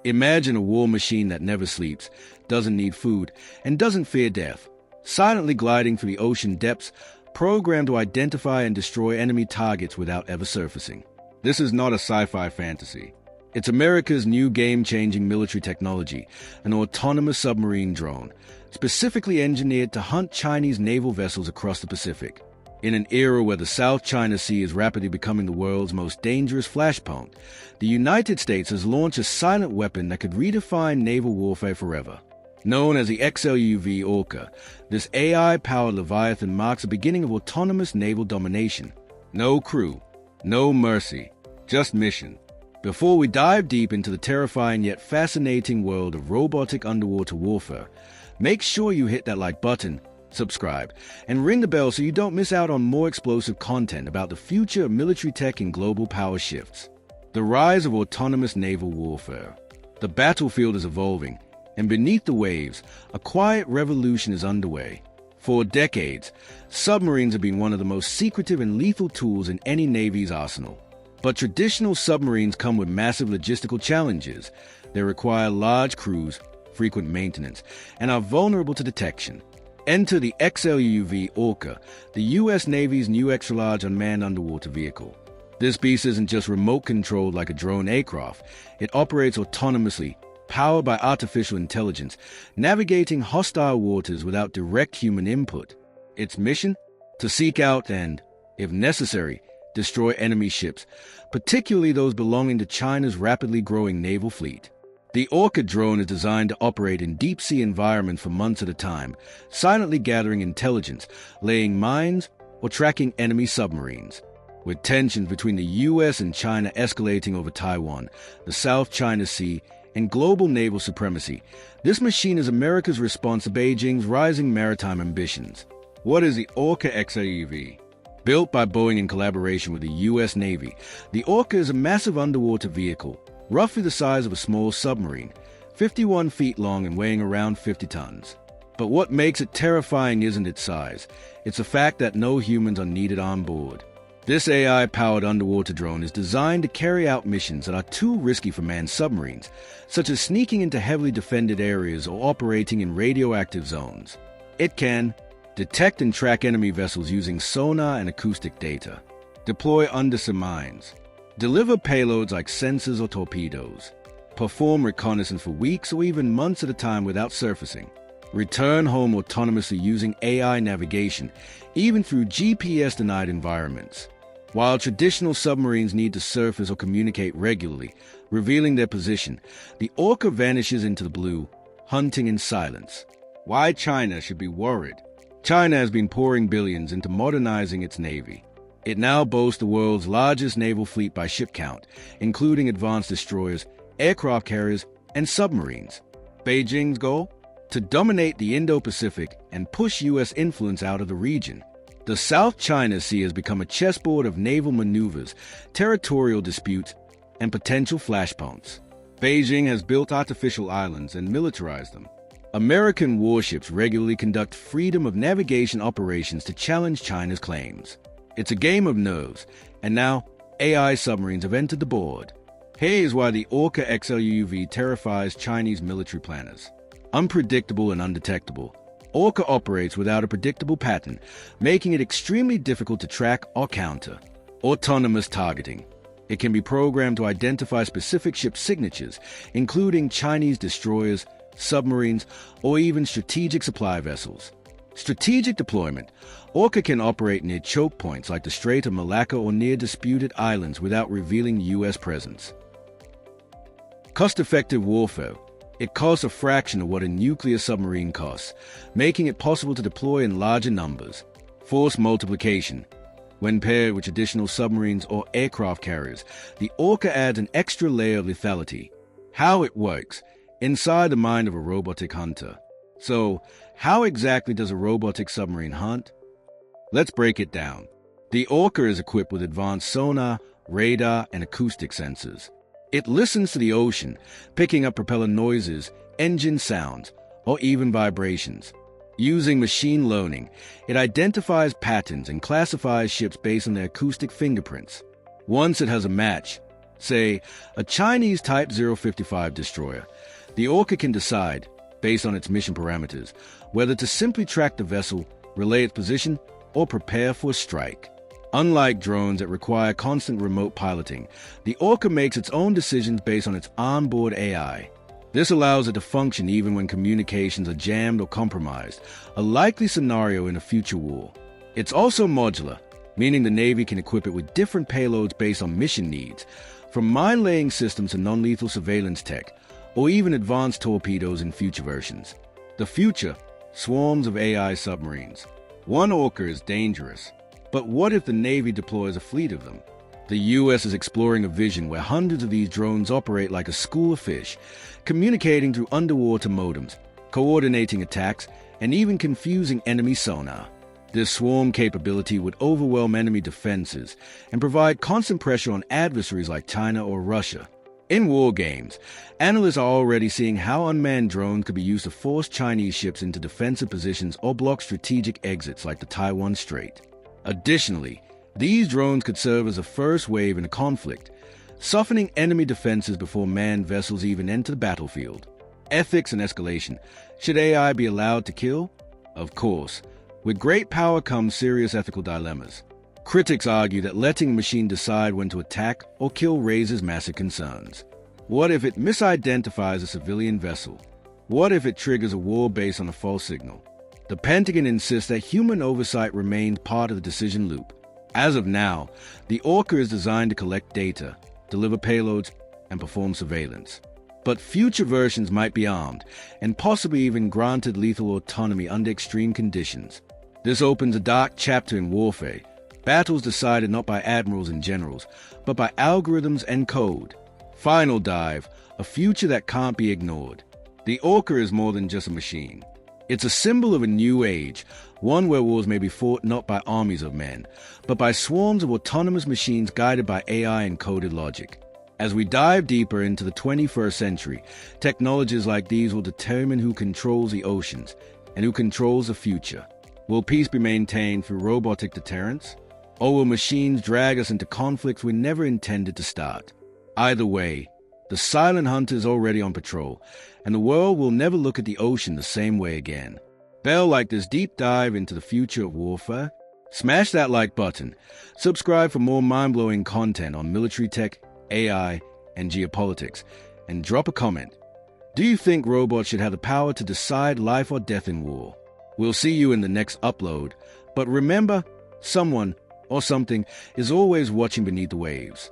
Imagine a war machine that never sleeps, doesn't need food, and doesn't fear death, silently gliding through the ocean depths, programmed to identify and destroy enemy targets without ever surfacing. This is not a sci-fi fantasy. It's America's new game-changing military technology, an autonomous submarine drone, specifically engineered to hunt Chinese naval vessels across the Pacific. In an era where the South China Sea is rapidly becoming the world's most dangerous flashpoint, the United States has launched a silent weapon that could redefine naval warfare forever. Known as the XLUUV Orca, this AI-powered leviathan marks the beginning of autonomous naval domination. No crew, no mercy, just mission. Before we dive deep into the terrifying yet fascinating world of robotic underwater warfare, make sure you hit that like button, subscribe, and ring the bell so you don't miss out on more explosive content about the future of military tech and global power shifts. The rise of autonomous naval warfare. The battlefield is evolving, and beneath the waves, a quiet revolution is underway. For decades, submarines have been one of the most secretive and lethal tools in any navy's arsenal. But traditional submarines come with massive logistical challenges. They require large crews, frequent maintenance, and are vulnerable to detection. Enter the XLUUV Orca, the U.S. Navy's new extra-large unmanned underwater vehicle. This beast isn't just remote-controlled like a drone aircraft. It operates autonomously, powered by artificial intelligence, navigating hostile waters without direct human input. Its mission? To seek out and, if necessary, destroy enemy ships, particularly those belonging to China's rapidly growing naval fleet. The Orca drone is designed to operate in deep-sea environments for months at a time, silently gathering intelligence, laying mines, or tracking enemy submarines. With tensions between the U.S. and China escalating over Taiwan, the South China Sea, and global naval supremacy, this machine is America's response to Beijing's rising maritime ambitions. What is the Orca XLUUV? Built by Boeing in collaboration with the U.S. Navy, the Orca is a massive underwater vehicle, roughly the size of a small submarine, 51 feet long and weighing around 50 tons. But what makes it terrifying isn't its size, it's the fact that no humans are needed on board. This AI-powered underwater drone is designed to carry out missions that are too risky for manned submarines, such as sneaking into heavily defended areas or operating in radioactive zones. It can detect and track enemy vessels using sonar and acoustic data, deploy undersea mines, deliver payloads like sensors or torpedoes, perform reconnaissance for weeks or even months at a time without surfacing, return home autonomously using AI navigation, even through GPS-denied environments. While traditional submarines need to surface or communicate regularly, revealing their position, the Orca vanishes into the blue, hunting in silence. Why China should be worried? China has been pouring billions into modernizing its navy. It now boasts the world's largest naval fleet by ship count, including advanced destroyers, aircraft carriers, and submarines. Beijing's goal? To dominate the Indo-Pacific and push U.S. influence out of the region. The South China Sea has become a chessboard of naval maneuvers, territorial disputes, and potential flashpoints. Beijing has built artificial islands and militarized them. American warships regularly conduct freedom of navigation operations to challenge China's claims. It's a game of nerves, and now AI submarines have entered the board. Here's why the Orca XLUUV terrifies Chinese military planners. Unpredictable and undetectable. Orca operates without a predictable pattern, making it extremely difficult to track or counter. Autonomous targeting. It can be programmed to identify specific ship signatures, including Chinese destroyers, submarines, or even strategic supply vessels. Strategic deployment. Orca can operate near choke points like the Strait of Malacca or near disputed islands without revealing U.S. presence. Cost-effective warfare. It costs a fraction of what a nuclear submarine costs, making it possible to deploy in larger numbers. Force multiplication. When paired with traditional submarines or aircraft carriers, the Orca adds an extra layer of lethality. How it works. Inside the mind of a robotic hunter. So, how exactly does a robotic submarine hunt? Let's break it down. The Orca is equipped with advanced sonar, radar, and acoustic sensors. It listens to the ocean, picking up propeller noises, engine sounds, or even vibrations. Using machine learning, it identifies patterns and classifies ships based on their acoustic fingerprints. Once it has a match, Say, a Chinese Type 055 destroyer. The Orca can decide, based on its mission parameters, whether to simply track the vessel, relay its position, or prepare for a strike. Unlike drones that require constant remote piloting, the Orca makes its own decisions based on its onboard AI. This allows it to function even when communications are jammed or compromised, a likely scenario in a future war. It's also modular, meaning the Navy can equip it with different payloads based on mission needs, from mine-laying systems to non-lethal surveillance tech, or even advanced torpedoes in future versions. The future, swarms of AI submarines. One Orca is dangerous, but what if the Navy deploys a fleet of them? The U.S. is exploring a vision where hundreds of these drones operate like a school of fish, communicating through underwater modems, coordinating attacks, and even confusing enemy sonar. This swarm capability would overwhelm enemy defenses and provide constant pressure on adversaries like China or Russia. In war games, analysts are already seeing how unmanned drones could be used to force Chinese ships into defensive positions or block strategic exits like the Taiwan Strait. Additionally, these drones could serve as a first wave in a conflict, softening enemy defenses before manned vessels even enter the battlefield. Ethics and escalation. Should AI be allowed to kill? Of course. With great power comes serious ethical dilemmas. Critics argue that letting a machine decide when to attack or kill raises massive concerns. What if it misidentifies a civilian vessel? What if it triggers a war based on a false signal? The Pentagon insists that human oversight remains part of the decision loop. As of now, the Orca is designed to collect data, deliver payloads, and perform surveillance. But future versions might be armed, and possibly even granted lethal autonomy under extreme conditions. This opens a dark chapter in warfare, battles decided not by admirals and generals, but by algorithms and code. Final dive, a future that can't be ignored. The Orca is more than just a machine. It's a symbol of a new age, one where wars may be fought not by armies of men, but by swarms of autonomous machines guided by AI and coded logic. As we dive deeper into the 21st century, technologies like these will determine who controls the oceans and who controls the future. Will peace be maintained through robotic deterrence? Or will machines drag us into conflicts we never intended to start? Either way, the silent hunter is already on patrol, and the world will never look at the ocean the same way again. Bell, like this deep dive into the future of warfare? Smash that like button, subscribe for more mind-blowing content on military tech, AI, and geopolitics, and drop a comment. Do you think robots should have the power to decide life or death in war? We'll see you in the next upload, but remember, someone or something is always watching beneath the waves.